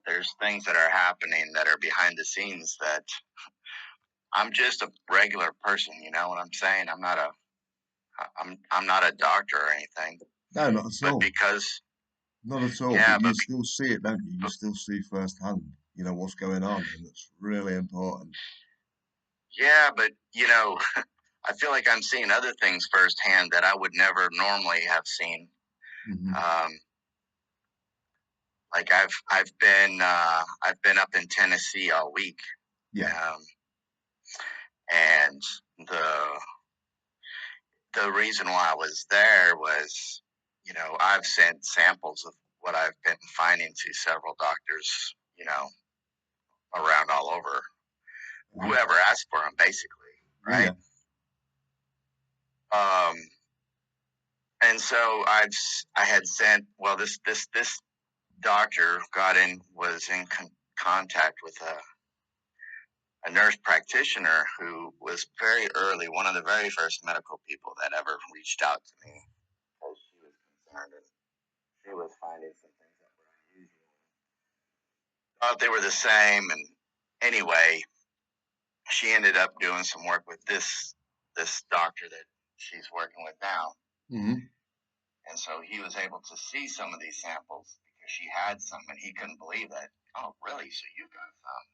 There's things that are happening that are behind the scenes that I'm just a regular person. You know what I'm saying? I'm not a doctor or anything, No, not at but all. because Not at all. But yeah, you still see it, don't you? You but still see firsthand, what's going on, and it's really important. yeah, but I feel like I'm seeing other things firsthand that I would never normally have seen. Hmm. Um, like I've been up in Tennessee all week, Yeah. um, and the the reason why I was there was, I've sent samples of what I've been finding to several doctors, around all over, Uh-huh. whoever asked for them, basically, Yeah, right? yeah. Um, and so I had sent, well, this doctor was in contact with a nurse practitioner who was very early, one of the very first medical people that ever reached out to me because she was concerned and she was finding some things that were unusual. Thought they were the same, and anyway, she ended up doing some work with this doctor that she's working with now, Hmm. and so he was able to see some of these samples because she had some, and he couldn't believe that. Oh, really? So you got some?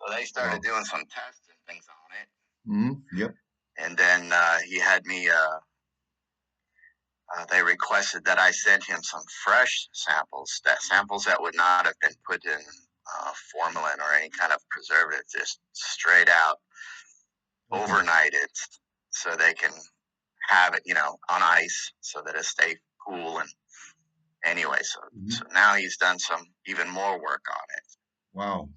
So they started Wow. doing some tests and things on it, Hmm. Yep. and then he had me. They requested that I send him some fresh samples that would not have been put in formalin or any kind of preservative, just straight out Okay. overnighted, so they can have it, on ice so that it stays cool. And anyway, so Hmm. now he's done some even more work on it. Wow.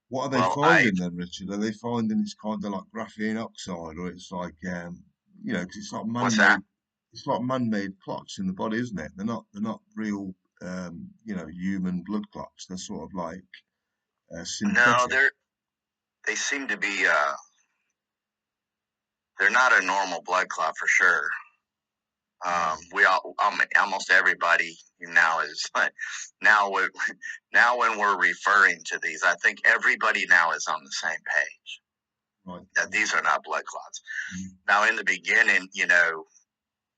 What are they Well, I finding then, Richard? Are they finding it's kind of like graphene oxide, or it's like, 'cause what's that? it's like man-made clots in the body, isn't it? They're not real, human blood clots. They're sort of like No, synthetic. they seem to be. They're not a normal blood clot for sure. Wow. We all almost everybody now is now we now when we're referring to these, I think everybody now is on the same page Right. that these are not blood clots. Mm. Now, in the beginning,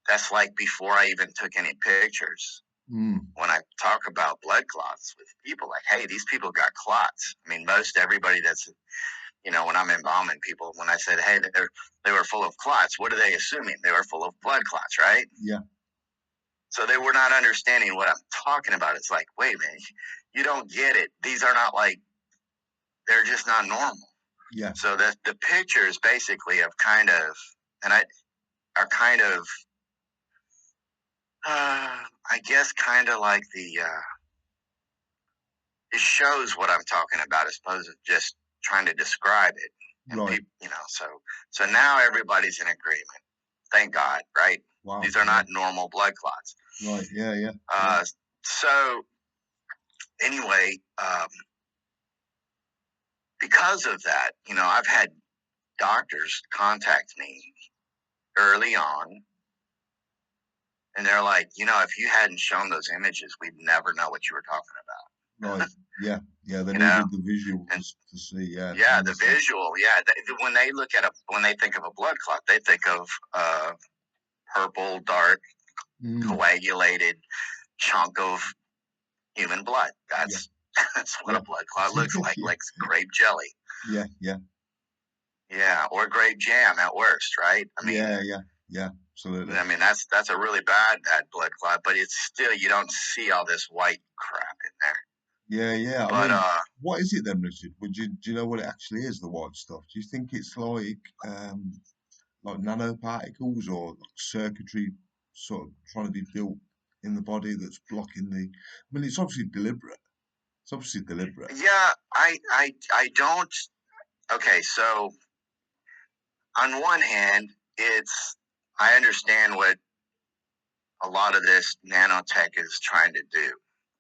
that's like before I even took any pictures. Mm. When I talk about blood clots with people, like, hey, these people got clots. I mean, most everybody that's when I'm embalming people, when I said, hey, they were full of clots, what are they assuming? They were full of blood clots, right? Yeah. So they were not understanding what I'm talking about. It's like, wait a minute, you don't get it. These are not like, they're just not normal. Yeah. So the pictures basically have kind of, and I are kind of, I guess, kind of like it shows what I'm talking about as opposed to just trying to describe it. And Right. people, so now everybody's in agreement. Thank God, right? Wow. These are Yeah. not normal blood clots. Right. Yeah. Yeah. Yeah. Uh, so anyway, because of that, I've had doctors contact me early on, and they're like, if you hadn't shown those images, we'd never know what you were talking Right. about. Yeah. Yeah. They you know, needed the visual and to see. Yeah. I yeah, the understand. visual, yeah. When they look at when they think of a blood clot, they think of purple, dark, Mm. coagulated chunk of human blood. Yeah. That's what a Yeah. blood clot looks Yeah. like grape jelly. Yeah. Yeah. Yeah, or grape jam at worst, right? Yeah. Yeah. Yeah. Absolutely. I mean that's a really bad blood clot, but it's still you don't see all this white crap in there. Yeah. Yeah. I But mean, what is it then, Richard? Do you know what it actually is, the white stuff? Do you think it's like nanoparticles or like circuitry sort of trying to be built in the body that's blocking the? I mean, it's obviously deliberate. It's obviously deliberate. yeah, I don't. Okay, so on one hand, it's I understand what a lot of this nanotech is trying to do,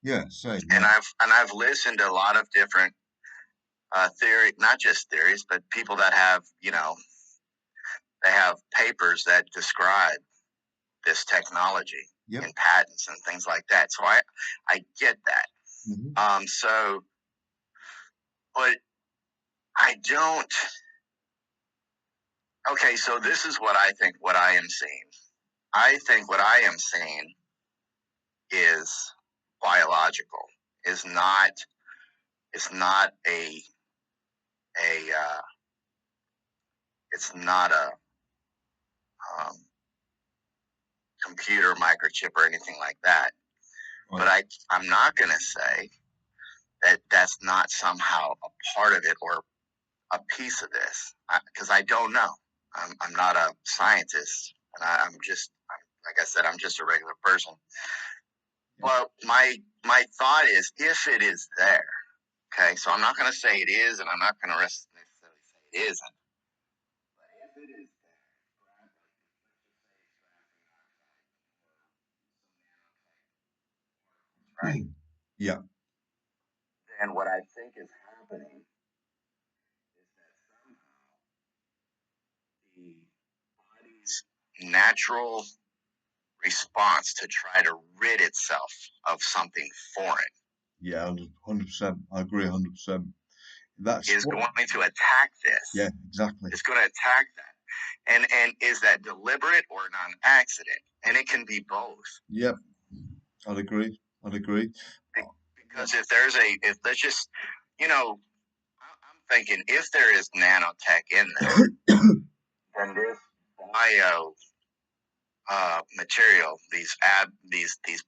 Yeah. Same. and Yeah. I've listened to a lot of different theory, not just theories, but people that have they have papers that describe this technology. Yep. in patents and things like that. So I get that. So, but I don't. Okay, so this is what I think. What I am seeing. I think what I am seeing is biological. Is not. It's not a. It's not a um, computer microchip or anything like that. Right. But I'm not going to say that that's not somehow a part of it or a piece of this, because I don't know. I'm not a scientist, and like I said, I'm just a regular person. Well, my thought is, if it is there, okay, so I'm not going to say it is, and I'm not going to necessarily say it isn't. But if it is there, right, Yeah. then what I think is happening is that somehow the body's natural response to try to rid itself of something foreign Yeah, 100%. I agree 100%. That's is what, going to attack this. yeah, exactly. It's going to attack that. And is that deliberate or an accident? And it can be both. Yep, I'd agree. I'd agree. Because if let's just, I'm thinking if there is nanotech in this, then this bio material, these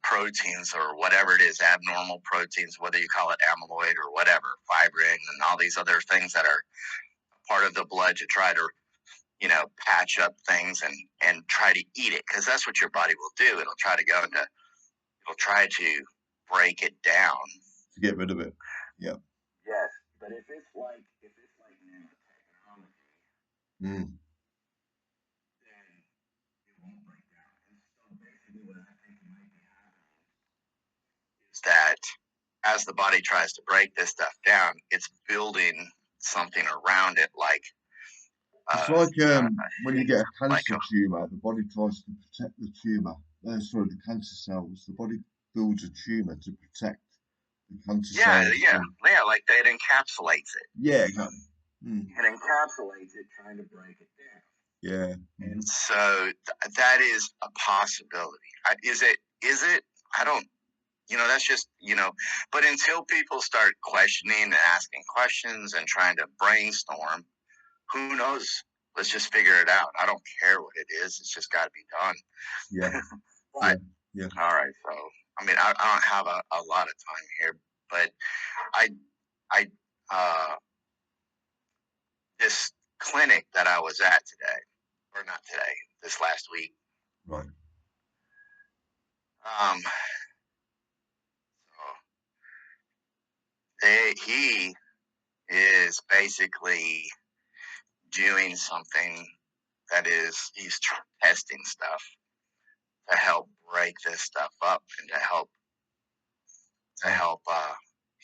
proteins or whatever it is, abnormal proteins, whether you call it amyloid or whatever, fibrin, and all these other things that are part of the blood to try to patch up things and try to eat it, because that's what your body will do. It'll try to break it down To get rid of it. Yeah. Yes, but if it's like nanotechnology, Mm. then it won't break down. And so basically, what I think might be happening is that as the body tries to break this stuff down, it's building something around it, like It's uh, like uh, when you get a like cancer a tumor, the body tries to protect the tumor. Sorry, the cancer cells. The body builds a tumor to protect the cancer yeah, cells. yeah, yeah, like that encapsulates it. Yeah, exactly. Mm. It encapsulates it, trying to break it down. Yeah. And so that is a possibility. Is it? Is it? I don't. That's just, but until people start questioning and asking questions and trying to brainstorm, who knows? Let's just figure it out. I don't care what it is. It's just got to be done. Yeah. Yeah. But, Yeah. all right. So, I mean, I don't have a lot of time here, but I, I, this clinic that I was at today, or not today, this last week, Right. um, so he is basically doing something that is he's testing stuff to help break this stuff up and to help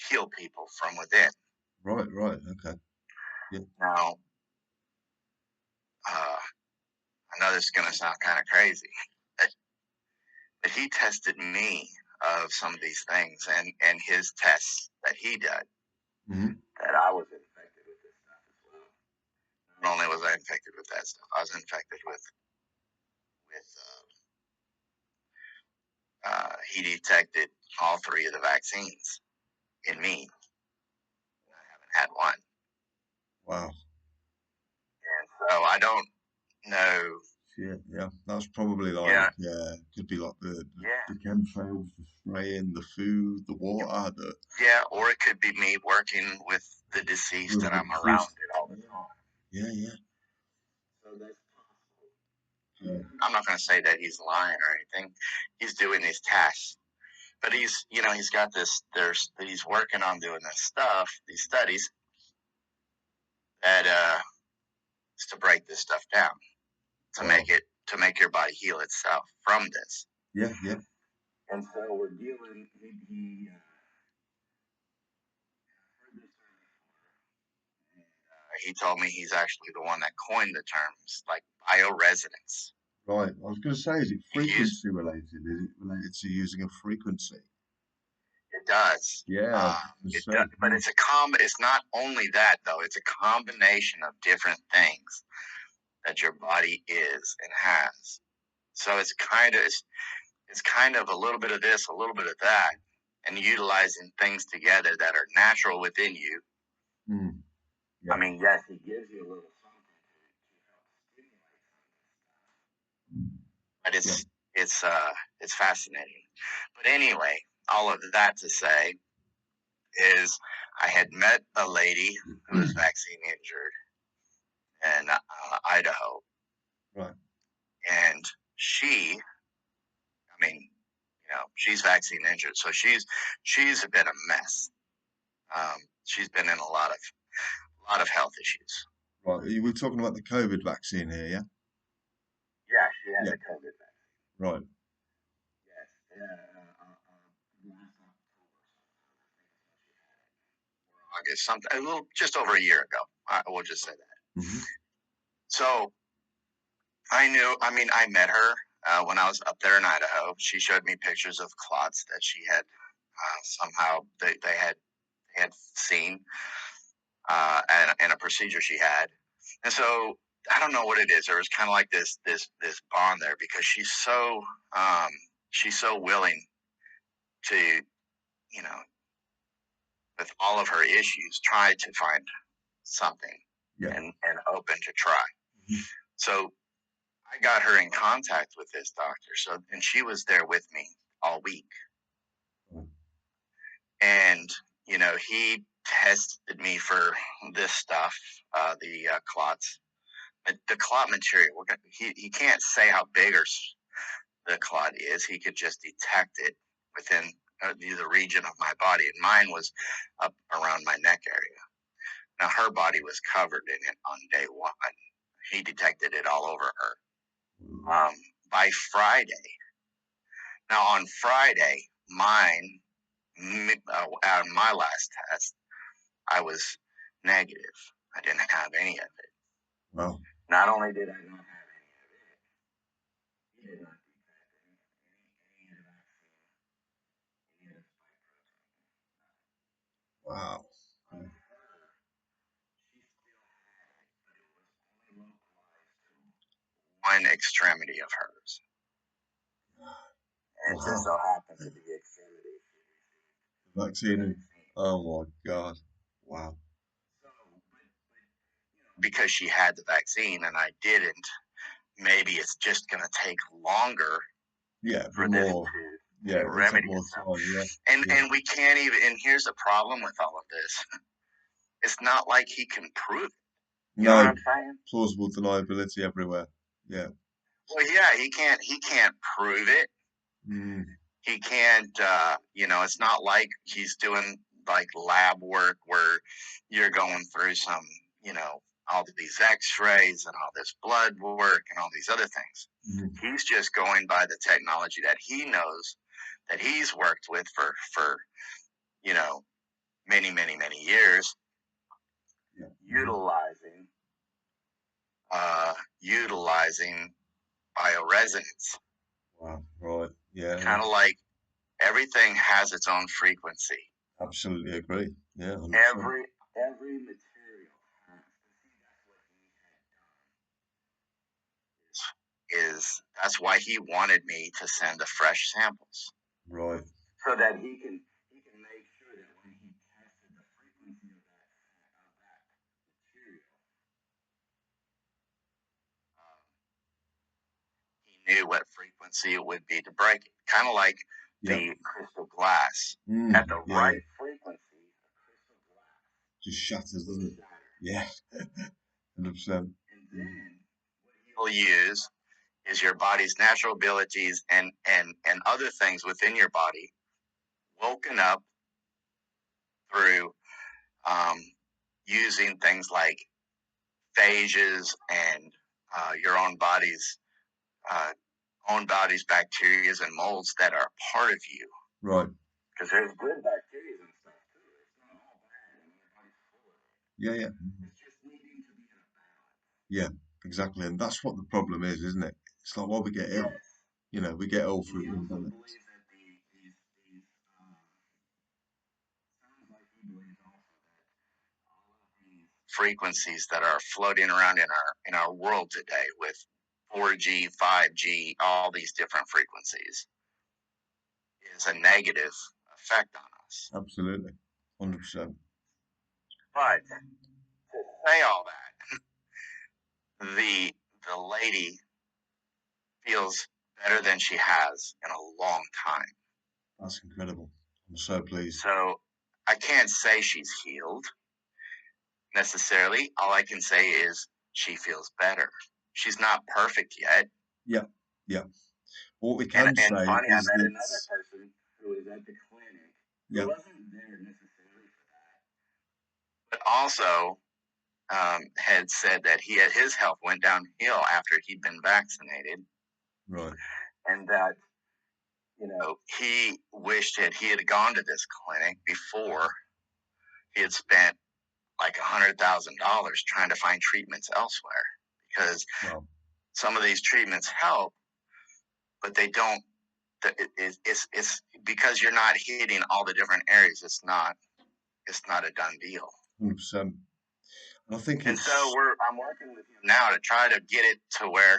heal people from within. Right. Right. Okay. Yeah. Now, I know this is going to sound kind of crazy, but he tested me of some of these things, and his tests that he did, Mm-hmm. that I was infected with this stuff as well. Not only was I infected with that stuff, I was infected with he detected all three of the vaccines in me. I haven't had one. Wow. And so I don't know. Yeah. Yeah. That's probably like Yeah, could be like yeah, the chemtrails, the spraying, the food, the water, the yeah. Or it could be me working with the deceased with and the I'm around disease. it all the time. Yeah. Yeah. So that's possible. Yeah. I'm not going to say that he's lying or anything. He's doing these tasks, but he's got this. He's working on doing this stuff, these studies that is to break this stuff down, to Wow. make your body heal itself from this. Yeah. Yeah. And so we're dealing. He heard this term before. He told me he's actually the one that coined the terms, like bioresonance. Right. I was going to say, is it You use frequency related? Is it related to using a frequency? it does. Yeah, I was going to It say. does, but it's a it's not only that though. It's a combination of different things that your body is and has. So it's kind of a little bit of this, a little bit of that, and utilizing things together that are natural within you. Mm, I yeah. mean, yes, he gives you a little something to help stimulate but Yeah. it's fascinating. But anyway, all of that to say is I had met a lady who was vaccine injured in Idaho, Right. and she, I mean, she's vaccine injured, so she's been a mess. She's been in a lot of health issues. Right. You were talking about the COVID vaccine here, yeah? Yeah, she had Yeah. the COVID vaccine. Right. Yes, last August, something a little just over a year ago. I will just say that. Hmm. So I mean, I met her when I was up there in Idaho. She showed me pictures of clots that she had somehow they had seen and a procedure she had. And so I don't know what it is. There was kind of like this bond there because um, she's so willing to, you know, with all of her issues, try to find something Yeah. and open to try. Mhm. So I got her in contact with this doctor. So and she was there with me all week. Right. And he tested me for this stuff, the clots, the clot material. He can't say how big the clot is. He could just detect it within the region of my body, and mine was up around my neck area. Now her body was covered in it on day one. He detected it all over her. By Friday, now on Friday, mine out of my last test, I was negative. I didn't have any of it. Wow. Not only did I not have any of it, he did not detect any of the vaccine, any of the spike protein. Wow. On her, she still had it, but it was only localized to one extremity of hers. And it just Wow. so happened to be the extremity she received the Vaccine. vaccine. Oh my God. Wow. So, because she had the vaccine and I didn't, maybe it's just going to take longer Yeah, it'd be for this more. Yeah, to it'll take remedy more itself. time. Yeah. And Yeah. we can't even. And here's the problem with all of this: it's not like he can prove it. You know what No, I'm saying? plausible deniability everywhere. Yeah. Well, yeah, he can't. He can't prove it. Mm, He can't. It's not like he's doing like lab work where you're going through some, you know, all these X-rays and all this blood work and all these other things. mm, He's just going by the technology that he knows that he's worked with for you know many years, yeah. Mhm. utilizing utilizing bioresonance. Wow. Right. Yeah. Yeah. Kind of like everything has its own frequency. Absolutely agree. Yeah. 100%. Every material has. See, that's what he had done. Is that's why he wanted me to send the fresh samples Right. so that he can make sure that when he tested the frequency of that material, um, he knew what frequency it would be to break it. Kind of like Yeah. the crystal glass. Mm, At the yeah. Yeah. right frequency, a crystal glass Just shatters, will doesn't it? shatter. Yeah. 100%. And Mm, then what he'll use is your body's natural abilities and other things within your body woken up through um, using things like phages and your uh, own body's bacteria and molds that are part of you. right. Because there's good bacteria and stuff too. It's not all bad, and your body's full of it. Yeah. Yeah. Mhm. It's just needing to be in a balance. Yeah. Exactly. And that's what the problem is, isn't it? It's like why we get ill. You know, we get ill He through also imbalance. believes that these sounds like he believes also that all of these frequencies that are floating around in our world today with 4G, 5G, all these different frequencies is a negative effect on us. Absolutely, 100%. But to say all that, the lady feels better than she has in a long time. That's incredible. I'm so pleased. So I can't say she's healed necessarily. All I can say is she feels better. She's not perfect yet. Yeah, yeah. What we And can say funny, I is met that, another person who was at the clinic who yeah, wasn't there necessarily for that, but also had said that his health went downhill after he'd been vaccinated, right, and that he wished that he had gone to this clinic before he had spent like $100,000 trying to find treatments elsewhere because well, some of these treatments help, but they don't. It's because you're not hitting all the different areas. It's not a done deal. 100%. And I think And so it's, I'm working with him now to try to get it to where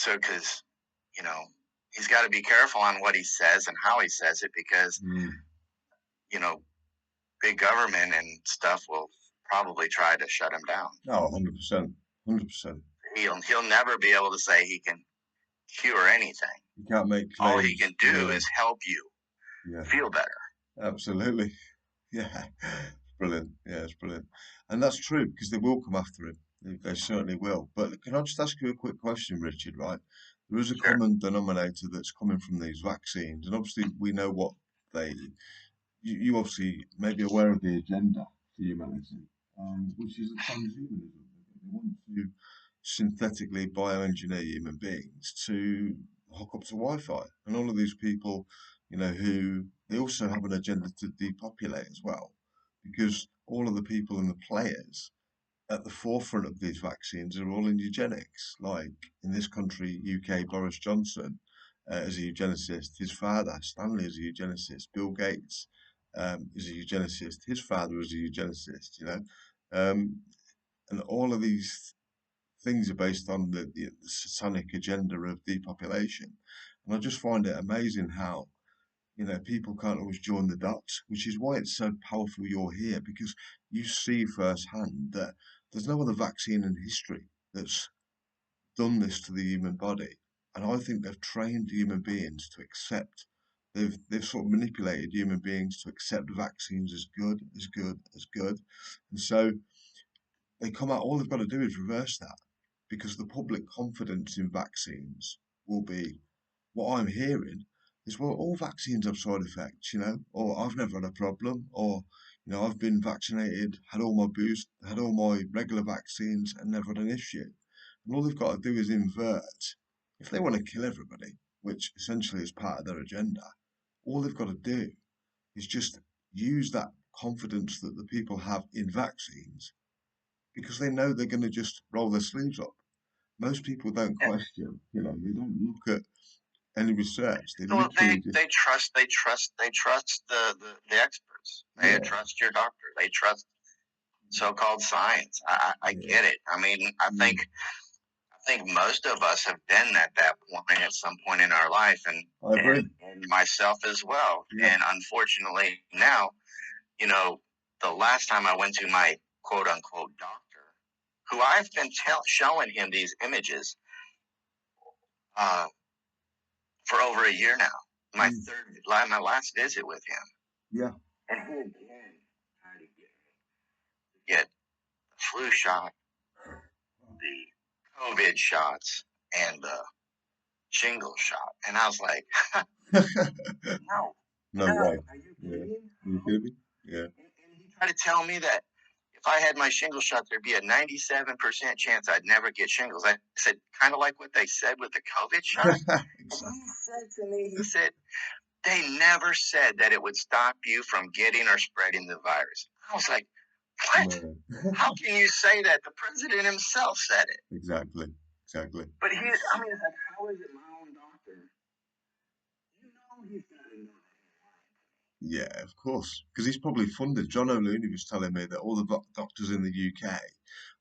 because you know he's got to be careful on what he says and how he says it because mm, you know big government and stuff will probably try to shut him down. no, 100%, 100%. He'll never be able to say he can cure anything. You can't make All he claims. can do Yeah, is help you yeah, feel better. absolutely. Yeah, it's brilliant. Yeah, it's brilliant. And that's true because they will come after him. They certainly will. But can I just ask you a quick question, Richard, right? There is a Sure. common denominator that's coming from these vaccines, and obviously we know what they, you obviously may be aware of the agenda for humanity, which is a transhumanism. They want to synthetically bioengineer human beings to hook up to Wi-Fi, and all of these people, who they also have an agenda to depopulate as well, because all of the people and the players at the forefront of these vaccines are all in eugenics. Like in this country, UK, Boris Johnson is a eugenicist. His father, Stanley, is a eugenicist. Bill Gates is a eugenicist. His father is a eugenicist. Um, and all of these things are based on the satanic agenda of depopulation. And I just find it amazing how people can't always join the dots, which is why it's so powerful you're here, because you see firsthand that there's no other vaccine in history that's done this to the human body. And I think they've trained human beings to accept, they've sort of manipulated human beings to accept vaccines as good, as good, as good. And so they come out, all they've got to do is reverse that because the public confidence in vaccines will be what I'm hearing is, well, all vaccines have side effects, or I've never had a problem, or, I've been vaccinated, had all my boost, had all my regular vaccines and never had an issue. And all they've got to do is invert. If they want to kill everybody, which essentially is part of their agenda, all they've got to do is just use that confidence that the people have in vaccines because they know they're going to just roll their sleeves up. Most people don't Yeah. question, they don't look at any research. They Well, literally just, they trust the experts. They yeah, trust your doctor. They trust so-called science. I yeah, get it. I mean, mm, I think most of us have been at that point at some point in our life, I agree. and myself as well. Yeah, And unfortunately, now, you know, the last time I went to my quote unquote doctor, who I've been showing him these images uh, for over a year now. mm, My last visit with him, yeah, and he again tried to get the flu shot, the COVID shots, and the shingle shot, and I was like, no, no no, way. are you Yeah, kidding? you kidding me? Yeah, And he tried to tell me that if I had my shingle shot, there'd be a 97% chance I'd never get shingles. I said, kind of like what they said with the COVID shot. And exactly. he said to me, he said, they never said that it would stop you from getting or spreading the virus. I was like, what? No, How can you say that? The president himself said it. exactly, exactly. But I mean, it's like, how is it my own doctor? You know he's got to know Yeah, of course, because he's probably funded. John O'Looney was telling me that all the doctors in the UK,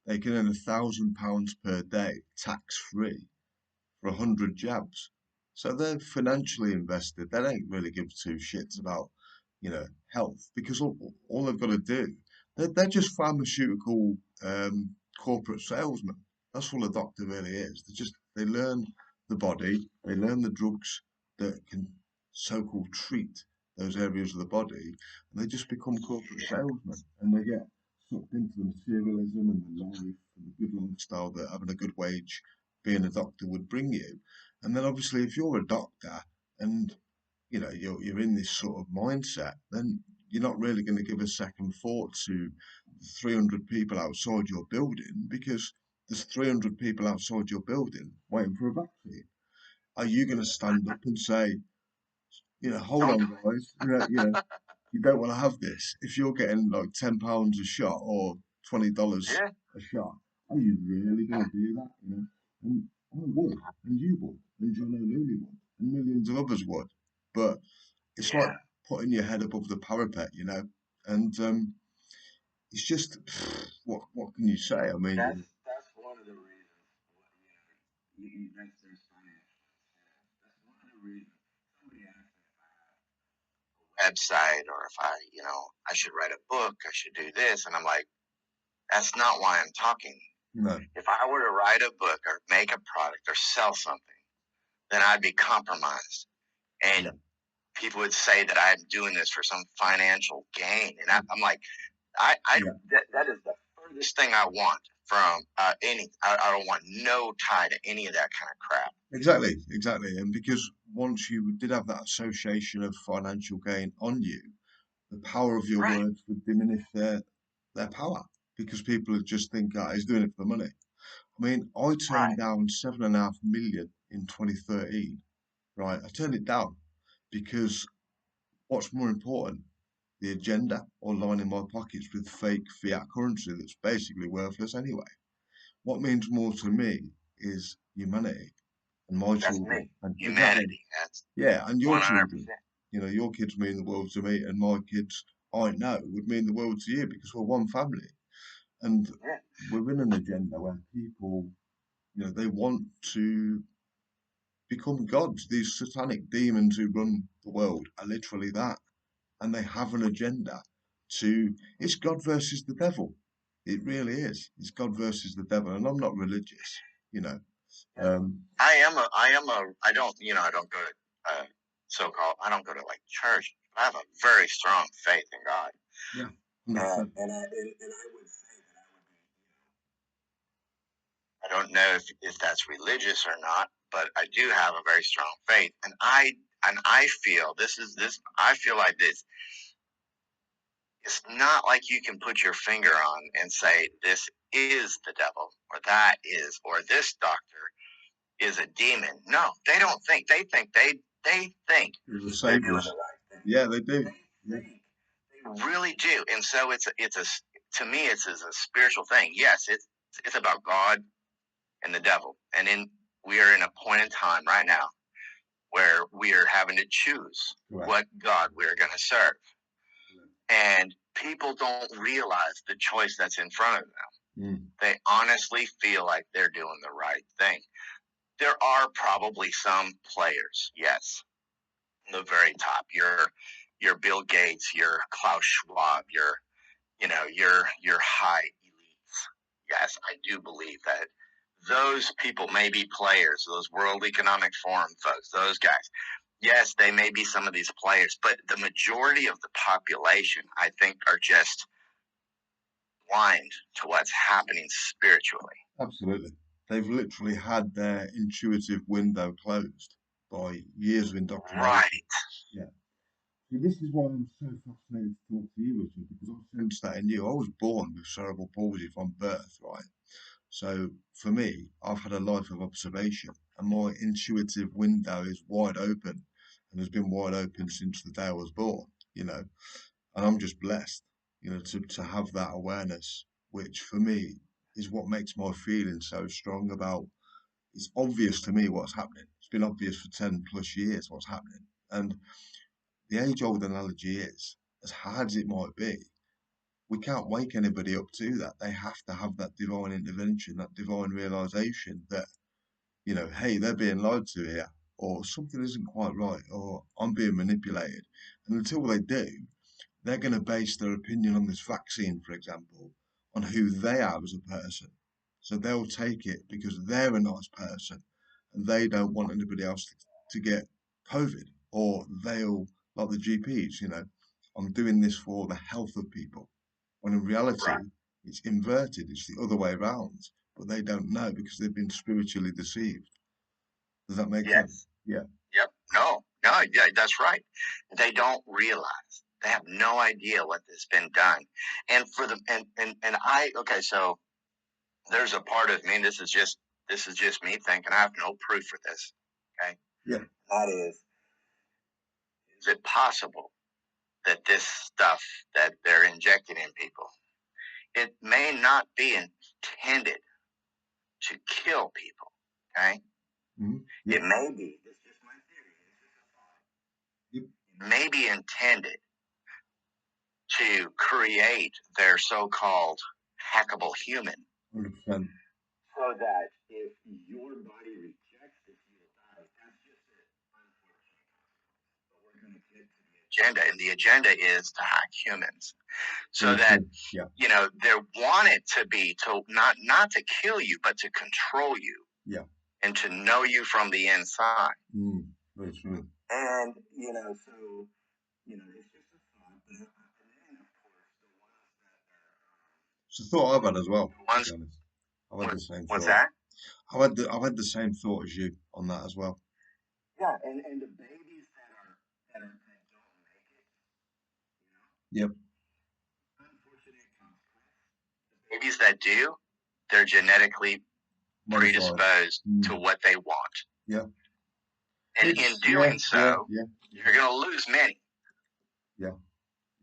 they can earn £1,000 per day tax free for 100 jabs. So they're financially invested. They don't really give two shits about, health because all they've got to do, they're just pharmaceutical corporate salesmen. That's all a doctor really is. They learn the body, they learn the drugs that can so-called treat those areas of the body, and they just become corporate salesmen, and they get sucked into the materialism and the life and the good lifestyle that having a good wage being a doctor would bring you. And then obviously if you're a doctor and you're in this sort of mindset, then you're not really going to give a second thought to 300 people outside your building because there's 300 people outside your building waiting for a vaccine. Are you going to stand up and say, hold don't on, do guys, you don't want to have this. If you're getting like £10 a shot or it. $20 Yeah, a shot, are you really going to do that? And I would, and you would, and John O'Looney would, and millions of others would. But it's like yeah. putting your head above the parapet, and it's just what can you say? I mean, That's one of the reasons. That's their science. That's one of the reasons. Somebody asked me if I had a website or if I should write a book, I should do this, and I'm like, that's not why I'm talking. no, If I were to write a book or make a product or sell something, then I'd be compromised, yeah, and people would say that I'm doing this for some financial gain, and I'm like, yeah. that is the furthest thing I want from any. I don't want no tie to any of that kind of crap. Exactly, exactly. And because once you did have that association of financial gain on you, the power of your Right. words would diminish their power because people would just think, he's doing it for the money. I mean, I turned Right. down 7.5 million in 2013, right? I turned it down because what's more important, the agenda or lining my pockets with fake fiat currency that's basically worthless anyway. What means more to me is humanity and my That's children. me. And exactly, Humanity. That's yeah, and your one hundred children. percent. Your kids mean the world to me, and my kids, I know, would mean the world to you because we're one family. And Yeah. we're in an agenda where people, they want to become gods. These satanic demons who run the world are literally that. And they have an agenda it's God versus the devil. It really is. It's God versus the devil. And I'm not religious, you know. Yeah. Um, I don't, I don't go to, so-called, I don't go to like church. I have a very strong faith in God. yeah, 100%. And I would say that I don't know if that's religious or not, but I do have a very strong faith. And I feel I feel like this, it's not like you can put your finger on and say this is the devil or that is, or this doctor is a demon. No, they don't think. They think You're the they're doing saviors. the right thing. Yeah, they do. They Yeah, think they really do. And so to me it's a spiritual thing. Yes, it's about God and the devil. We are in a point in time right now where we are having to choose correct. what God we're going to serve. And people don't realize the choice that's in front of them. Mm. They honestly feel like they're doing the right thing. There are probably some players, yes, the very top. Your Bill Gates, your Klaus Schwab, your high elites. Yes, I do believe that those people may be players, those World Economic Forum folks, those guys. Yes, they may be some of these players, but the majority of the population, I think, are just blind to what's happening spiritually. Absolutely. They've literally had their intuitive window closed by years of indoctrination. Right. Yeah. See, this is why I'm so fascinated to talk to you, Richard, because I've sensed that in you. I was born with cerebral palsy from birth, right? So for me, I've had a life of observation, and my intuitive window is wide open and has been wide open since the day I was born, and I'm just blessed, to have that awareness, which for me is what makes my feeling so strong about it's obvious to me what's happening. It's been obvious for 10 plus years what's happening. And the age-old analogy is, as hard as it might be, we can't wake anybody up to that. They have to have that divine intervention, that divine realization that, hey, they're being lied to here, or something isn't quite right, or I'm being manipulated. And until they do, they're going to base their opinion on this vaccine, for example, on who they are as a person. So they'll take it because they're a nice person and they don't want anybody else to get COVID, or they'll, like the GPs, I'm doing this for the health of people. When in reality, Right. it's inverted, it's the other way around, but they don't know because they've been spiritually deceived. Does that make sense? Yes. Yeah. Yep. No. No. Yeah, that's right. They don't realize. They have no idea what has been done. And for the okay. So there's a part of me. This is just me thinking. I have no proof for this. Okay. Yeah. That is it possible that this stuff that they're injecting in people, it may not be intended to kill people? Okay. Mm-hmm. It Yep. may be. It's just my theory. Yep. It may be intended to create their so-called hackable human, 100%. so that if your body rejects it, you'll die. That's just it. But we're going to get to the agenda, and the agenda is to hack humans, so Very that true. Yeah. they want it to be to not to kill you, but to control you. Yeah. And to know you from the inside. Very true. And so it's just a thought. But then, of course, the ones that It's a thought I've had as well, are to ones. be honest. I've had the same What's thought. that? I've had the same thought as you on that as well. Yeah, and the babies that don't make it, Yep. unfortunate consequence. The babies that do, they're genetically Modified. predisposed to what they want, Yeah. and in It's yeah, doing yeah, so, yeah, you're going to lose many. yeah,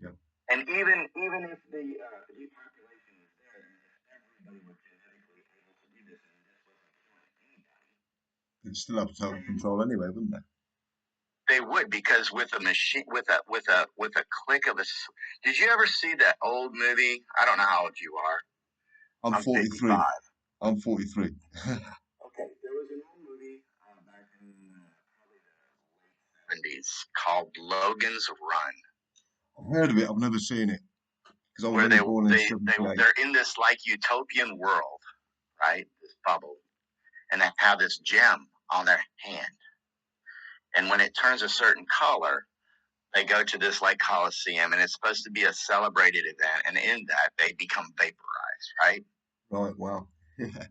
yeah. And even if the depopulation is there, and if everybody was genetically able to do this, and this wasn't killing anybody, They'd still have total control anyway, wouldn't they? they would, because with a machine, with a click of a. Did you ever see that old movie? I don't know how old you are. I'm I'm 43. 55. I'm 43. Okay, there was an old movie back in probably the late 70s called Logan's Run, I've heard of it. I've never seen it because I was where only born in '78. they're in this like utopian world, right? This bubble, and they have this gem on their hand, and when it turns a certain color, they go to this like Coliseum, and it's supposed to be a celebrated event, and in that they become vaporized, right? Right. Wow. Yeah.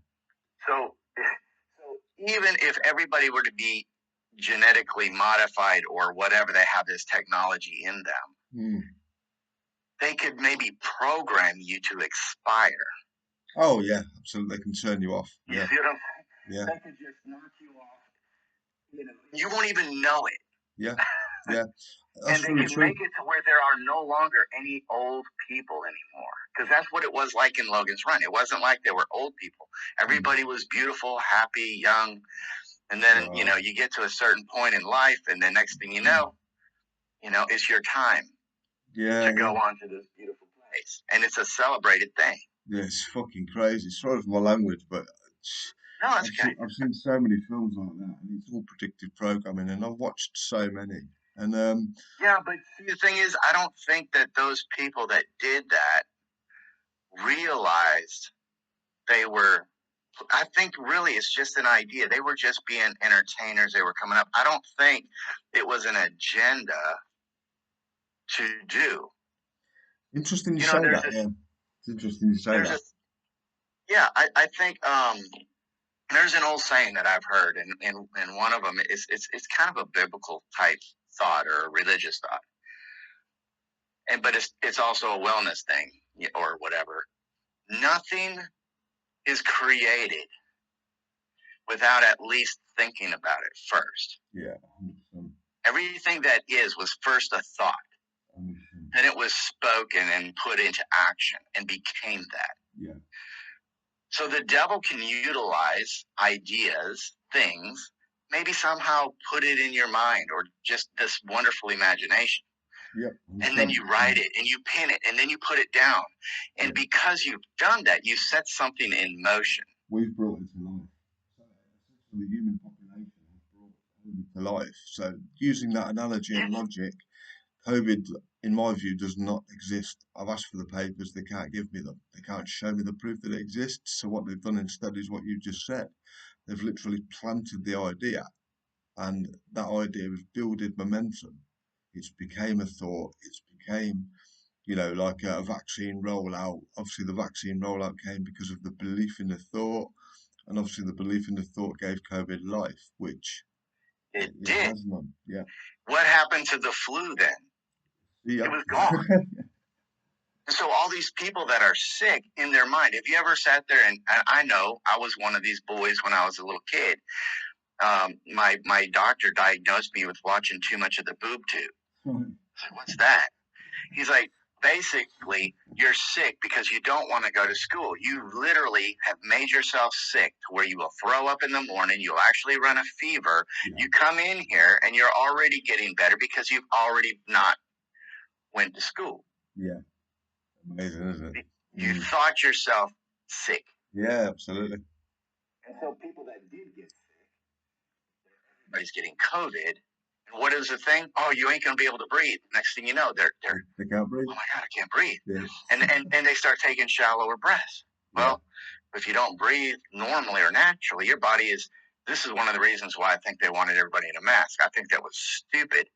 So even if everybody were to be genetically modified or whatever, they have this technology in them, they could maybe program you to expire. Oh yeah, absolutely. They can turn you off. You Yeah. see what I'm saying? Yeah. They could just knock you off. You won't even know it. Yeah. Yeah. And That's they very can true. make it to where there are no longer any old people anymore. Because that's what it was like in Logan's Run. It wasn't like there were old people. Everybody was beautiful, happy, young. And then, Wow. you get to a certain point in life, and the next thing it's your time Yeah. to Yeah. go on to this beautiful place. And it's a celebrated thing. Yeah. It's fucking crazy. Sorry for my language, but No, that's okay. I've seen so many films like that, and it's all predictive programming, and I've watched so many. And Yeah, but see, the thing is, I don't think that those people that did that realized they were. I think really it's just an idea. They were just being entertainers. They were coming up. I don't think it was an agenda to do. interesting you say There's that. a Yeah, it's interesting you say there's that. a yeah. I think there's an old saying that I've heard, and one of them is it's kind of a biblical type thought or a religious thought, but it's also a wellness thing or whatever. Nothing is created without at least thinking about it first. Yeah, 100%. Everything that was first a thought. 100%. Then it was spoken and put into action and became that. Yeah. So the devil can utilize ideas, things, maybe somehow put it in your mind or just this wonderful imagination. Yep. And then you write it and you pin it and then you put it down. And Yeah. because you've done that, you set something in motion. We've brought it to life. So essentially, the human population has brought COVID to life. So using that analogy and logic, COVID, in my view, does not exist. I've asked for the papers, they can't give me them. They can't show me the proof that it exists. So what they've done instead is what you just said. They've literally planted the idea, and that idea was building momentum. It's became a thought. It's became, like a vaccine rollout. Obviously, the vaccine rollout came because of the belief in the thought, and obviously the belief in the thought gave COVID life, which It it did. has none. Yeah. What happened to the flu then? Yeah. It was gone. And so all these people that are sick in their mind, have you ever sat there and I know I was one of these boys when I was a little kid. My doctor diagnosed me with watching too much of the boob tube. I said, what's that? He's like, basically, you're sick because you don't want to go to school. You literally have made yourself sick to where you will throw up in the morning. You'll actually run a fever. Yeah. You come in here and you're already getting better because you've already not went to school. Yeah. Amazing, isn't it? You thought yourself sick. Yeah, absolutely. And so people that did get sick, everybody's getting COVID. And what is the thing? Oh, you ain't gonna be able to breathe. Next thing you know, they're They can't breathe. oh my God, I can't breathe. Yeah. And they start taking shallower breaths. Well, if you don't breathe normally or naturally, your body is. This is one of the reasons why I think they wanted everybody in a mask. I think that was stupid.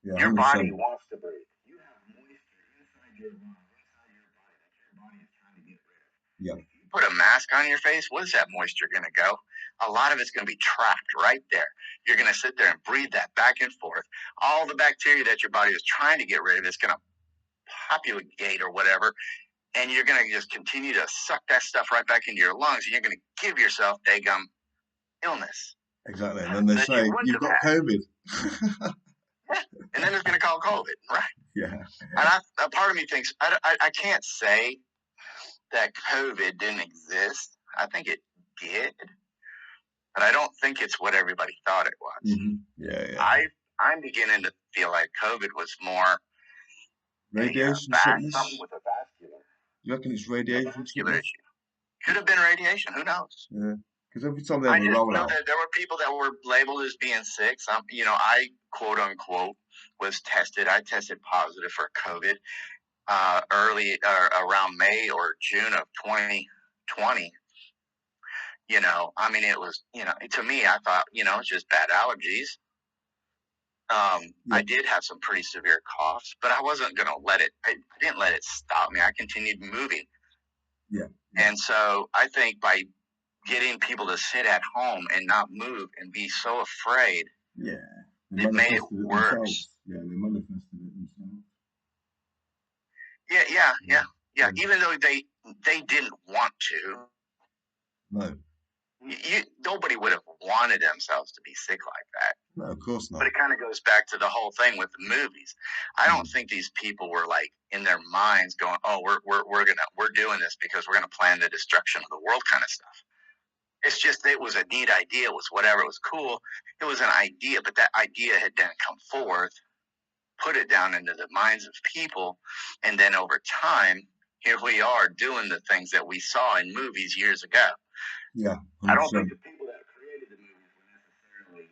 Yeah, Your 100%. body wants to breathe. You have moisture inside your lungs, inside your body that your body is trying to get rid of. Yeah. If you put a mask on your face, where's that moisture going to go? A lot of it's going to be trapped right there. You're going to sit there and breathe that back and forth. All the bacteria that your body is trying to get rid of is going to populate or whatever, and you're going to just continue to suck that stuff right back into your lungs, and you're going to give yourself daggum illness. Exactly. And then they say, you've got COVID. Yeah. And then it's going to call COVID, right? Yeah. And a part of me thinks, I can't say that COVID didn't exist. I think it did, but I don't think it's what everybody thought it was. Mm-hmm. Yeah. I'm beginning to feel like COVID was more radiation something with a vascular. You reckon it's radiation issue? Could have been radiation. Who knows? Yeah. Because every time they have a rollout, there were people that were labeled as being sick. I quote unquote was tested. I tested positive for COVID early around May or June of 2020. It was, to me, I thought, it's just bad allergies. I did have some pretty severe coughs, but I wasn't going to I didn't let it stop me. I continued moving. Yeah. And so I think by getting people to sit at home and not move and be so afraid, it made it worse. Yeah, they manifested it themselves. Yeah. Even though they didn't want to. No. Nobody would have wanted themselves to be sick like that. No, of course not. But it kind of goes back to the whole thing with the movies. I don't think these people were like in their minds going, "Oh, we're doing this because we're gonna plan the destruction of the world," kind of stuff. It's just it was a neat idea. It was whatever. It was cool. It was an idea, but that idea had then come forth, put it down into the minds of people, and then over time, here we are doing the things that we saw in movies years ago. Yeah, 100%. I don't think the people that created the movies were necessarily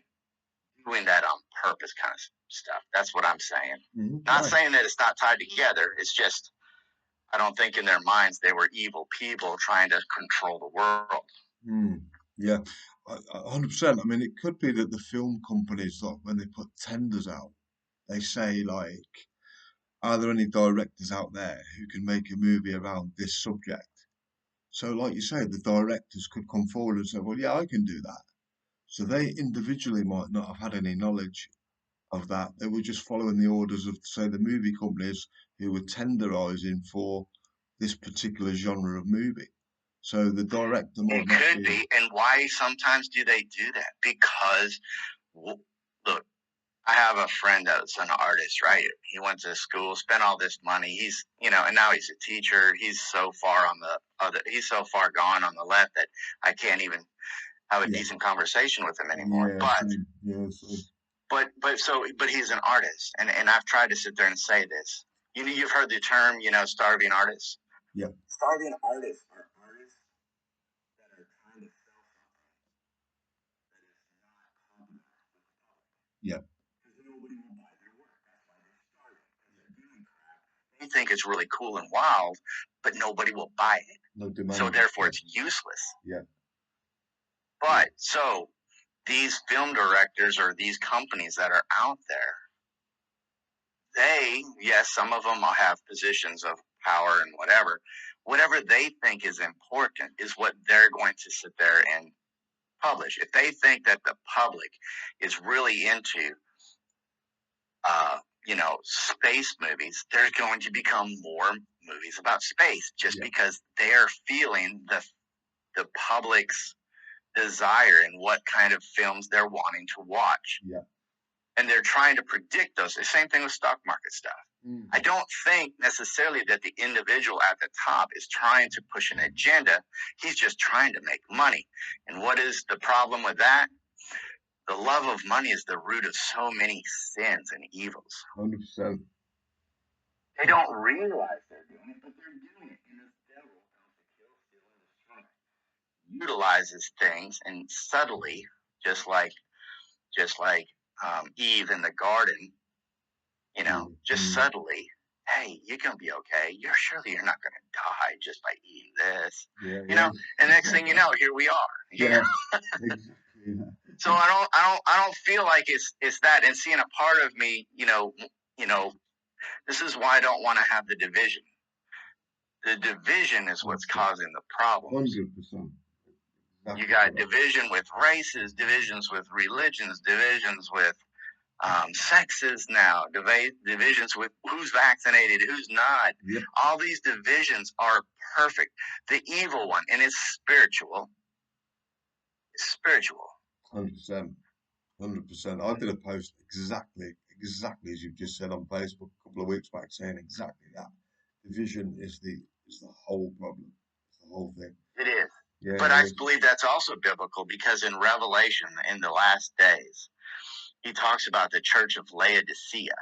doing that on purpose, kind of stuff. That's what I'm saying. Mm-hmm. Not saying that it's not tied together. It's just I don't think in their minds they were evil people trying to control the world. Yeah, 100%. I mean, it could be that the film companies, like when they put tenders out, they say like, are there any directors out there who can make a movie around this subject? So, like you say, the directors could come forward and say, well, yeah, I can do that. So they individually might not have had any knowledge of that. They were just following the orders of, say, the movie companies who were tenderizing for this particular genre of movie. So the director might not be. And why sometimes do they do that? Because, look, I have a friend that's an artist, right? He went to school, spent all this money. He's, and now he's a teacher. He's so far on the other, he's so far gone on the left that I can't even have a Yeah. decent conversation with him anymore. Yeah. Same. Yeah. Same. But he's an artist, and I've tried to sit there and say this. You've heard the term, starving artists. Yeah. Starving artists are artists that are trying to sell something that is not popular with the public. Yeah. Because nobody will buy their work. That's why they're starving. Because they're doing crap. They think it's really cool and wild, but nobody will buy it. No demand. So therefore, it's useless. Yeah. But so these film directors or these companies that are out there, some of them have positions of power and whatever they think is important is what they're going to sit there and publish. If they think that the public is really into, space movies, there's going to become more movies about space just because they're feeling the public's desire and what kind of films they're wanting to watch. Yeah. And they're trying to predict those. The same thing with stock market stuff. I don't think necessarily that the individual at the top is trying to push an agenda. He's just trying to make money. And what is the problem with that? The love of money is the root of so many sins and evils. 100%. They don't realize they're doing it, but they're doing it. And this devil comes to kill, steal, and destroy. Utilizes things and subtly, just like Eve in the garden, just subtly, hey, you're gonna be okay. You're not gonna die just by eating this. And next thing you know, here we are. Yeah. So I don't feel like it's that. And seeing a part of me, this is why I don't want to have the division. The division is what's causing the problems. 100%. You got division with races, divisions with religions, divisions with sexes now, divisions with who's vaccinated, who's not. Yep. All these divisions are perfect. The evil one, and it's spiritual. It's spiritual. 100%. 100%. I did a post exactly as you've just said on Facebook a couple of weeks back, saying exactly that. Division is the whole problem. It's the whole thing. It is. Yeah. But I believe that's also biblical because in Revelation, in the last days, he talks about the church of Laodicea.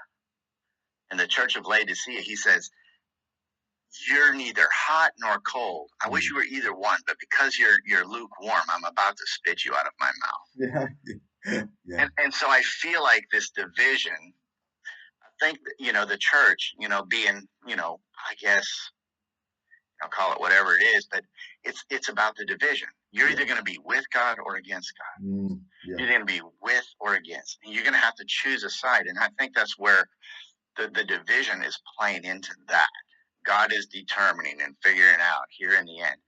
In the church of Laodicea, he says, you're neither hot nor cold. I wish you were either one, but because you're lukewarm, I'm about to spit you out of my mouth. Yeah. And so I feel like this division, I think, the church, being, I guess, I'll call it whatever it is, but it's about the division. You're either going to be with God or against God. You're going to be with or against. And you're going to have to choose a side. And I think that's where the division is playing into that. God is determining and figuring out here in the end,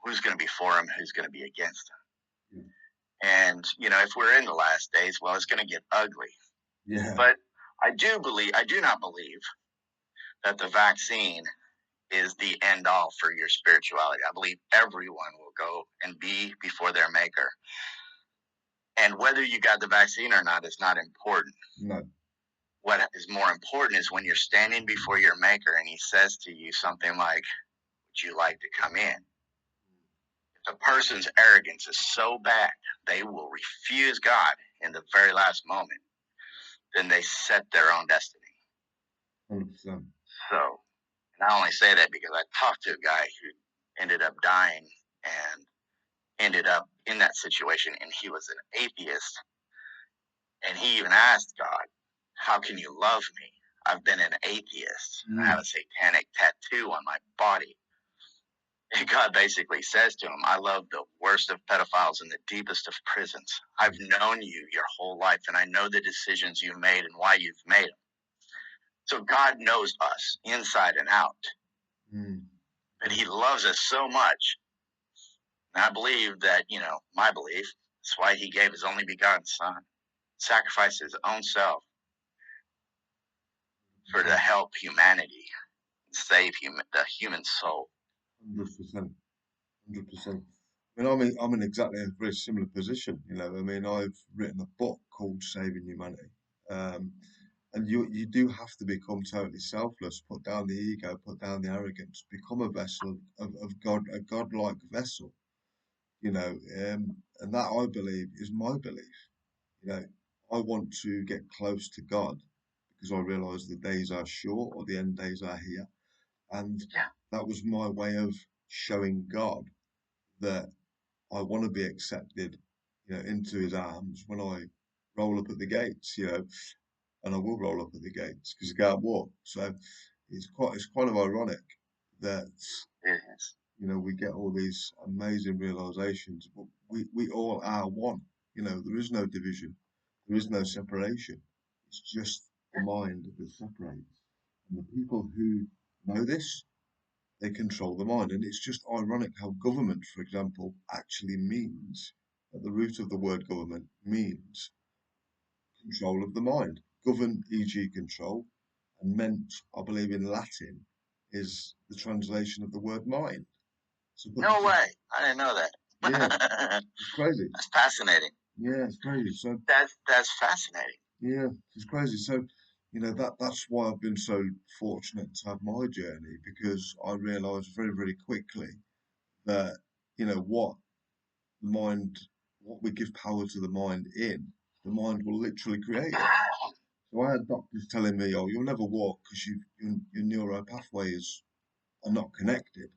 who's going to be for him, who's going to be against him. And, if we're in the last days, well, it's going to get ugly. Yeah. But I do not believe that the vaccine is the end all for your spirituality. I believe everyone will go and be before their maker. And whether you got the vaccine or not is not important. No. What is more important is when you're standing before your maker and he says to you something like, would you like to come in? If the person's arrogance is so bad, they will refuse God in the very last moment. Then they set their own destiny. 100%. So, and I only say that because I talked to a guy who ended up dying and ended up in that situation, and he was an atheist. And he even asked God, how can you love me? I've been an atheist. I have a satanic tattoo on my body. And God basically says to him, I love the worst of pedophiles in the deepest of prisons. I've known you your whole life, and I know the decisions you've made and why you've made them. So God knows us inside and out. But he loves us so much. And I believe that, my belief, that's why he gave his only begotten son, sacrificed his own self to help humanity, save the human soul. 100%. 100%. I mean, I'm in exactly a very similar position. You know, I mean, I've written a book called Saving Humanity, um, and you do have to become totally selfless, put down the ego, put down the arrogance, become a vessel of God, a godlike vessel. You know, and that I believe is my belief. You know, I want to get close to God because I realise the days are short or the end days are here, and Yeah. that was my way of showing God that I want to be accepted, you know, into his arms when I roll up at the gates, you know, and I will roll up at the gates because I can't walk. So it's kind of ironic that, It is. you know, we get all these amazing realizations, but we all are one. You know, there is no division, there is no separation. It's just the mind that separates. And the people who know this, they control the mind. And it's just ironic how government, for example, actually means, at the root of the word government, means control of the mind. Govern, e.g., control, and meant, I believe, in Latin, is the translation of the word mind. So, No way. I didn't know that. yeah, it's crazy. That's fascinating. Yeah, it's crazy. So, That's fascinating. yeah, it's crazy. So, you know, that's why I've been so fortunate to have my journey because I realised very, very quickly that, you know, the mind, what we give power to the mind in, the mind will literally create it. So I had doctors telling me, "Oh, you'll never walk because your neural pathways are not connected."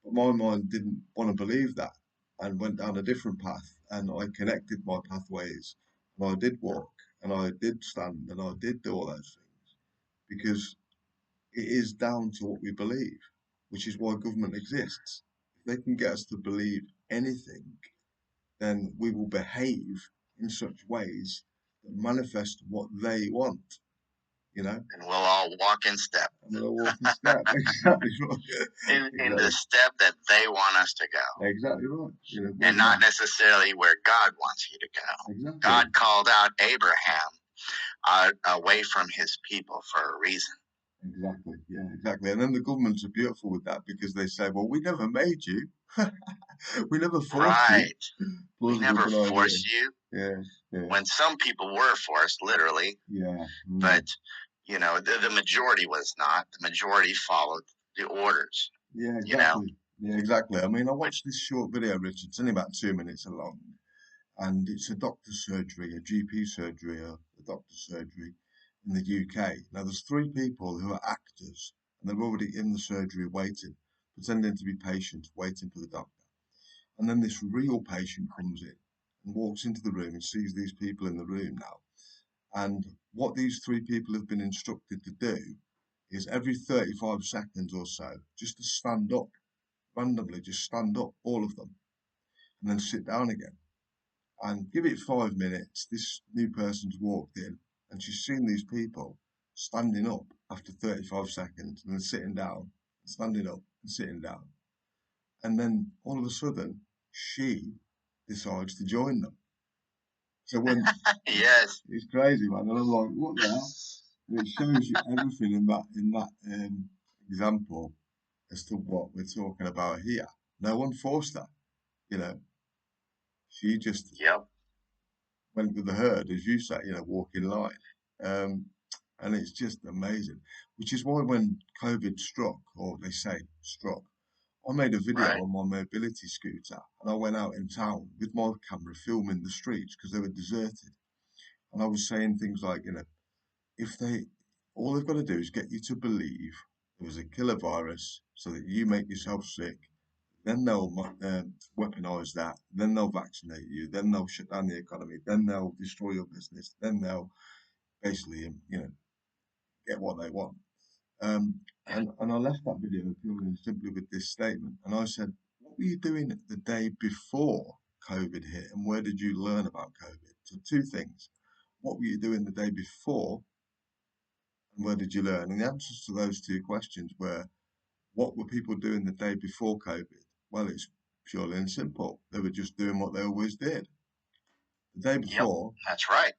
But my mind didn't want to believe that and went down a different path, and I connected my pathways, and I did walk, and I did stand, and I did do all those things because it is down to what we believe, which is why government exists. If they can get us to believe anything, then we will behave in such ways that manifest what they want, you know? And we'll all walk in step. And we'll walk in step. Exactly right. In the Exactly. step that they want us to go. Exactly right. You know, And not necessarily where God wants you to go. exactly. God called out Abraham away from his people for a reason. Exactly. Yeah, exactly. And then the governments are beautiful with that because they say, well, we never made you. We never forced you. Right. We Plausible never good idea. forced you. Yeah, yeah, When some people were forced, literally, yeah. but you know, the majority was not. The majority followed the orders. Yeah, You know, exactly. Yeah, exactly. I mean, I watched this short video, Richard. It's only about 2 minutes long, and it's a doctor's surgery, a GP surgery, a doctor's surgery in the UK. Now, there's three people who are actors, and they're already in the surgery waiting, pretending to be patients, waiting for the doctor. And then this real patient comes in and walks into the room and sees these people in the room now. And what these three people have been instructed to do is every 35 seconds or so, just to stand up, randomly just stand up, all of them, and then sit down again. And give it 5 minutes, this new person's walked in and she's seen these people standing up after 35 seconds and then sitting down, standing up and sitting down. And then all of a sudden, she decides to join them. So when yes. it's crazy, man, and I'm like, what the hell? And it shows you everything in that example as to what we're talking about here. No one forced her, you know. She just Yep. went with the herd, as you say, you know, walk in line. Um, and it's just amazing. Which is why when COVID struck, or they say struck, I made a video Right. on my mobility scooter and I went out in town with my camera filming the streets because they were deserted. And I was saying things like, you know, if they, all they've got to do is get you to believe there was a killer virus so that you make yourself sick, then they'll weaponize that, then they'll vaccinate you, then they'll shut down the economy, then they'll destroy your business, then they'll basically, you know, get what they want. And I left that video purely and simply with this statement. And I said, what were you doing the day before COVID hit? And where did you learn about COVID? So two things. What were you doing the day before? And where did you learn? And the answers to those two questions were, what were people doing the day before COVID? Well, it's purely and simple. They were just doing what they always did. The day Yep. before, That's right.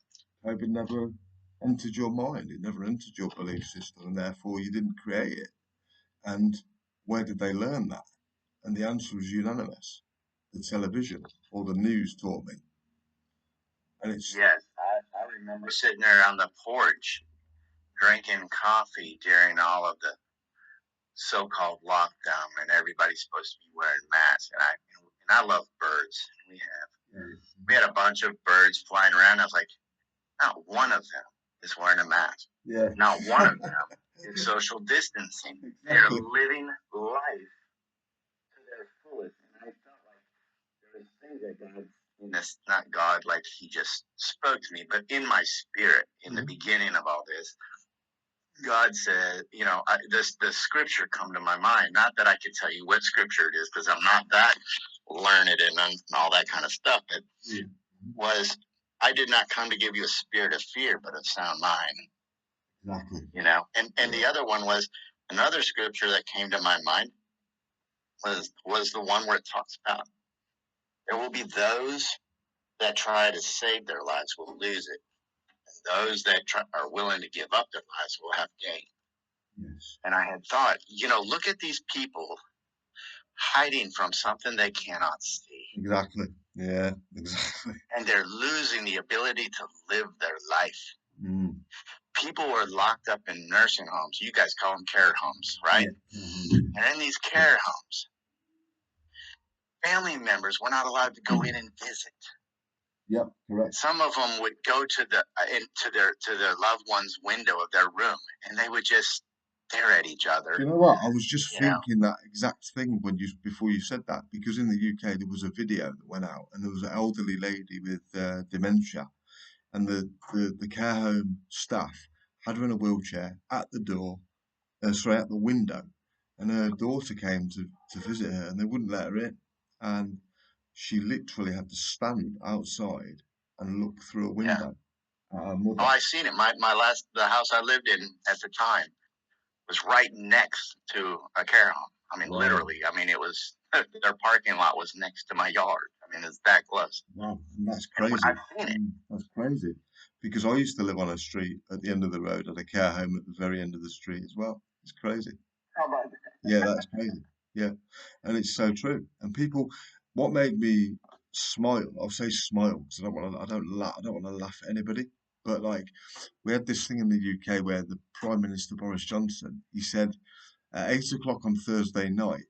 COVID never entered your mind. It never entered your belief system, and therefore you didn't create it. And where did they learn that? And the answer was unanimous. the television or the news taught me. And it's Yes, I remember sitting there on the porch drinking coffee during all of the so-called lockdown, and everybody's supposed to be wearing masks. And I love birds. We had a bunch of birds flying around. I was like, not one of them is wearing a mask. yeah, Not one of them is social distancing. They're exactly. living life to their fullest. And I felt like there was things that God, in this, not God, like He just spoke to me, but in my spirit, in the beginning of all this, God said, the scripture come to my mind. Not that I could tell you what scripture it is, because I'm not that learned and all that kind of stuff. But was, I did not come to give you a spirit of fear, but of sound mind. Exactly. And the other one was another scripture that came to my mind was the one where it talks about there will be those that try to save their lives will lose it. Those that are willing to give up their lives will have gain. Yes. And I had thought, look at these people hiding from something they cannot see. Exactly. Yeah, exactly. And they're losing the ability to live their life. People were locked up in nursing homes. You guys call them care homes, right? Yeah. And in these care homes, family members were not allowed to go in and visit. Yep, correct. Some of them would go to their loved one's window of their room, and they would just stare at each other. You know what? I was just You know, thinking that exact thing before you said that, because in the UK there was a video that went out, and there was an elderly lady with dementia, and the care home staff had her in a wheelchair at the door, sorry, at the window, and her daughter came to visit her, and they wouldn't let her in, and she literally had to stand outside and look through a yeah. window at her mother. Oh, I seen it. The house I lived in at the time was right next to a care home. I mean, Wow. literally. I mean, it was their parking lot was next to my yard. I mean, it's that close. Wow, and that's crazy. I've seen it. That's crazy. Because I used to live on a street at the end of the road at a care home at the very end of the street as well. It's crazy. How about that? Yeah, that's crazy. Yeah, and it's so true. And people, what made me smile? I'll say smile because I don't want to laugh at anybody. But like, we had this thing in the UK where the Prime Minister Boris Johnson, he said, at 8 o'clock on Thursday night,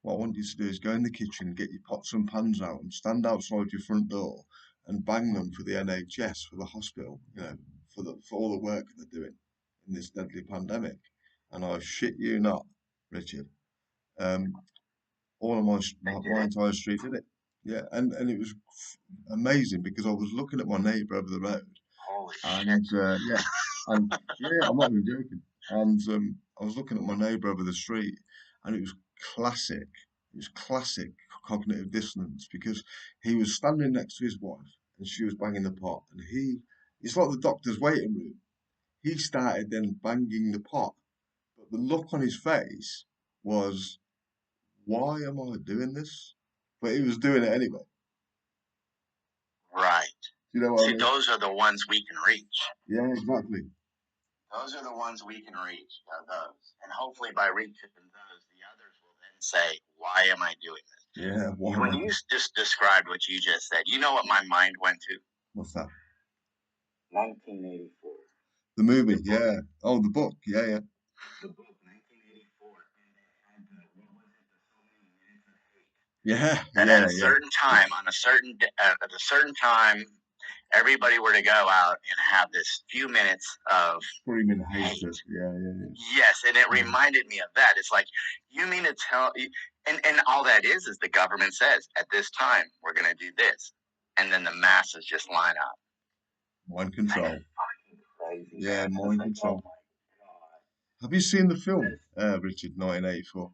what I want you to do is go in the kitchen, get your pots and pans out, and stand outside your front door and bang them for the NHS, for the hospital, for all the work they're doing in this deadly pandemic. And I shit you not, Richard. Um, all of my entire street did it. Yeah, and it was amazing because I was looking at my neighbour over the road, Holy and shit. yeah, I'm not even joking. And I was looking at my neighbour over the street, and it was classic. It was classic cognitive dissonance because he was standing next to his wife, and she was banging the pot, and it's like the doctor's waiting room. He started then banging the pot, but the look on his face was, "Why am I doing this?" But he was doing it anyway. Right. You know what I See, mean? those are the ones we can reach. Yeah, exactly. Those are the ones we can reach. Those, and hopefully by reaching those, the others will then say, "Why am I doing this?" Yeah, why When not? you just described what you just said, you know what my mind went to? What's that? 1984. The movie, yeah. Oh, the book, yeah, yeah. The book, 1984, and they had what was it? The so many minutes of hate. Yeah, That at yeah, a yeah. certain time, on a certain at a certain time, everybody were to go out and have this few minutes of Screaming hate. hatred. Yeah, yeah, Yes, and it yeah. reminded me of that. It's like, you mean to tell, and all that is the government says at this time we're going to do this, and then the masses just line up. Mind control. Crazy, Yeah, man. mind Like, oh control. my god. Have you seen the film, Richard, 1984?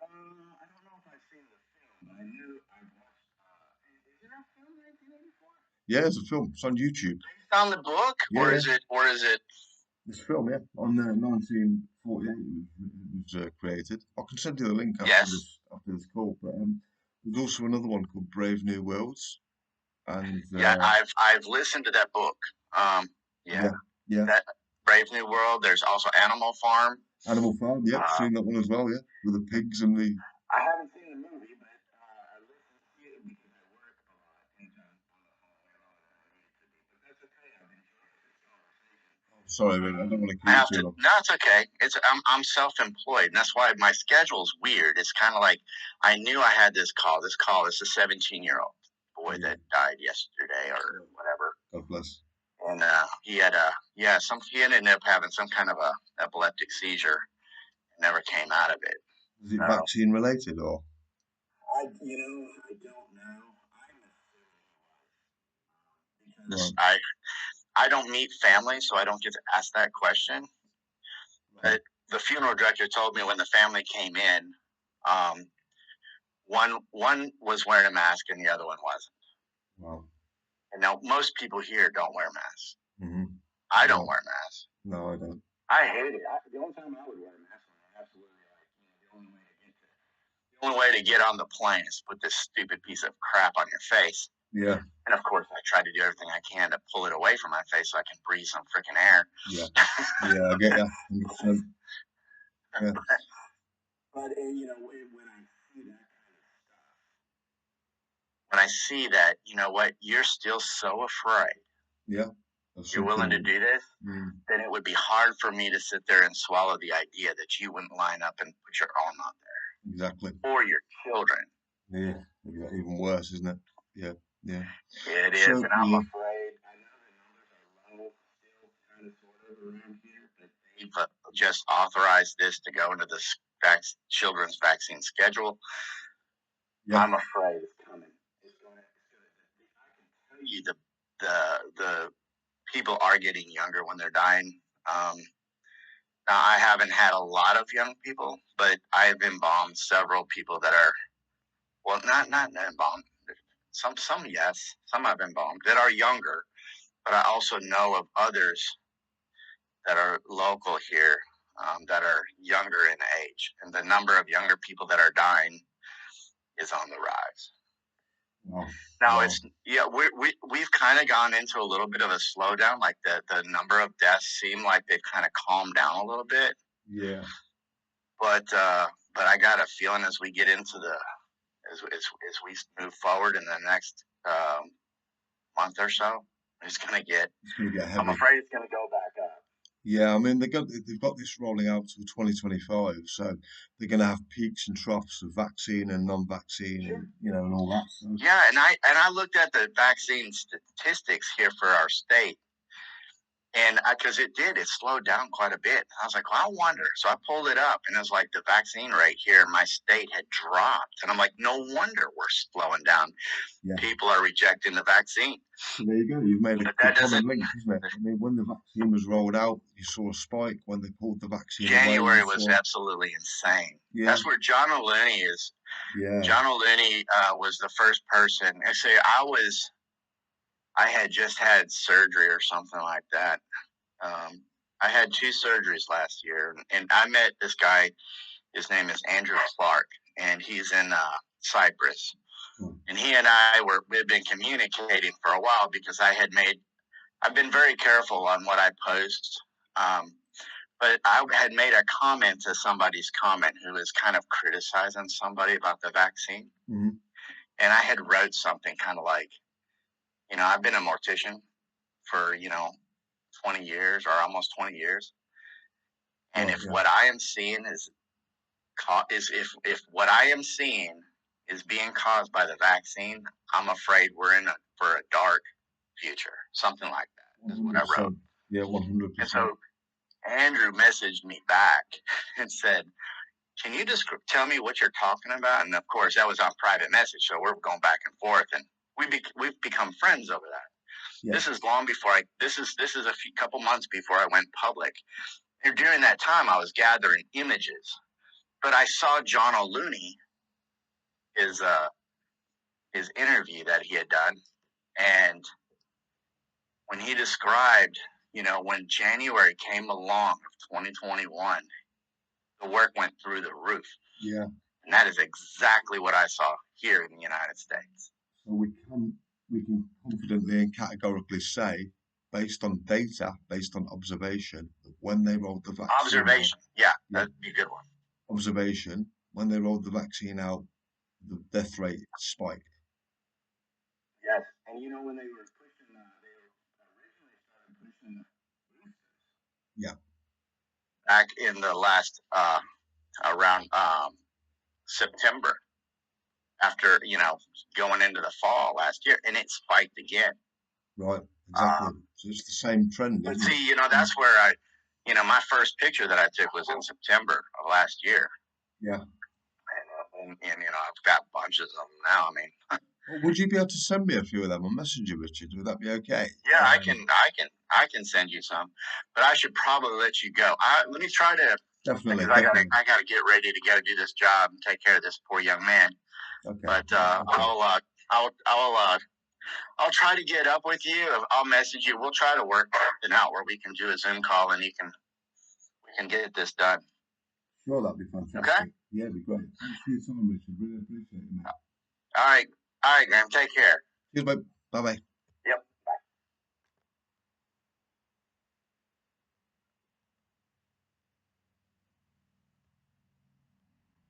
I don't know if I've seen the film, but I knew I watched. Is there a film 1984? Yeah, it's a film. It's on YouTube. Based on the book, Yeah, yeah. or is it? This film, yeah, on 1948 it was created. I can send you the link Yes. after this call. But there's also another one called Brave New Worlds, and Yeah, I've listened to that book. Yeah, yeah, yeah. that Brave New World. There's also Animal Farm. Animal Farm, yep, Uh, seen that one as well, yeah, with the pigs and the I haven't seen the movie, but Sorry, man, I don't want to I keep have you to. too long. No, it's okay. I'm self-employed, and that's why my schedule's weird. It's kind of like I knew I had this call. This call is a 17-year-old boy Yeah. that died yesterday or whatever, God bless. and he had he ended up having some kind of a epileptic seizure. Never came out of it. Is it So vaccine related or? I don't know. Right. Because I don't meet family, so I don't get to ask that question. Right. But the funeral director told me when the family came in, um, one was wearing a mask and the other one wasn't. Wow. And now most people here don't wear masks. Mm-hmm. I don't Right. wear masks. No, I don't. I hate it. The only time I would wear a mask when I absolutely the only way to get on the plane is put this stupid piece of crap on your face. Yeah. And of course, I try to do everything I can to pull it away from my face so I can breathe some freaking air. Yeah. Yeah, I get you. 100%. Yeah. But when I see that, you know what, you're still so afraid, Yeah. That's you're willing to something. do this, then it would be hard for me to sit there and swallow the idea that you wouldn't line up and put your arm on Exactly. there or your children. Yeah. Yeah. Even worse, isn't it? Yeah. Yeah. It is, So and I'm yeah. afraid. I know the numbers are low still, kind of sort of around here, but they've just authorized this to go into the children's vaccine schedule. Yeah. I'm afraid it's coming. It's going to. I can tell you the people are getting younger when they're dying. Now I haven't had a lot of young people, but I've embalmed several people that are well, not embalmed. Some yes, some I've embalmed that are younger, but I also know of others that are local here that are younger in age, and the number of younger people that are dying is on the rise. Wow. Now Wow. it's we've kind of gone into a little bit of a slowdown. Like the number of deaths seem like they've kind of calmed down a little bit. Yeah. But I got a feeling as we get into as we move forward in the next month or so, it's gonna get. It's going to get I'm heavy. afraid it's gonna go back up. Yeah, I mean they've got this rolling out till 2025, so they're going to have peaks and troughs of vaccine and non-vaccine, Sure. and and all that. So Yeah, and I looked at the vaccine statistics here for our state, and because it slowed down quite a bit. I was like, well, I wonder. So I pulled it up, and it was like the vaccine rate here in my state had dropped, and I'm like, no wonder we're slowing down. yeah, People are rejecting the vaccine, so there you go. You've made but the that doesn't. common link, isn't it? I mean, when the vaccine was rolled out, you saw a spike. When they pulled the vaccine away, you January was saw absolutely insane. yeah, That's where John O'Looney is. yeah, John O'Looney was the first person. I had just had surgery or something like that. Um, I had two surgeries last year, and I met this guy. His name is Andrew Clark, and he's in Cyprus. hmm, And he and we've been communicating for a while because I've been very careful on what I post. Um, but I had made a comment to somebody's comment who was kind of criticizing somebody about the vaccine. mhm, And I had wrote something kind of like, I've been a mortician for, 20 years or almost 20 years. And right, if yeah, what I am seeing if what I am seeing is being caused by the vaccine, I'm afraid we're for a dark future. Something like that is what I wrote. 100%, yeah, And 100%, so Andrew messaged me back and said, "Can you just tell me what you're talking about?" And of course, that was on private message, so we're going back and forth, and we've become friends over that. yeah, This is long before this is a couple months before I went public. And during that time, I was gathering images, but I saw John O'Looney his his interview that he had done, and when he described, when January came along of 2021, the work went through the roof, yeah. and that is exactly what I saw here in the United States. So we can confidently and categorically say, based on data, based on observation, that when they rolled the vaccine out, Observation, yeah, yeah, that'd be a good one. observation, when they rolled the vaccine out, the death rate spiked. Yes, and when they were pushing, they originally started pushing boosters. Yeah. back in the last around September, after going into the fall last year, and it spiked again. Right. Exactly. Um, So it's the same trend, but isn't it? see, that's where my first picture that I took was in September of last year, Yeah. and I've got bunches of them now. I mean, Well, would you be able to send me a few of them on Messenger, Richard? Would that be okay? yeah, I can send you some, but I should probably let you go. Let me try to, Definitely, because I gotta definitely. I gotta get ready to go do this job and take care of this poor young man. Okay. But Yeah. Okay. I'll try to get up with you. I'll message you. We'll try to work something out where we can do a Zoom call and we can get this done. Sure, that'd be Okay. fantastic. Yeah, it'd be great. Thanks for your time, Richard. Really appreciate it, mate. All right. All right, Graham. Take care. Cheers, mate. Bye bye.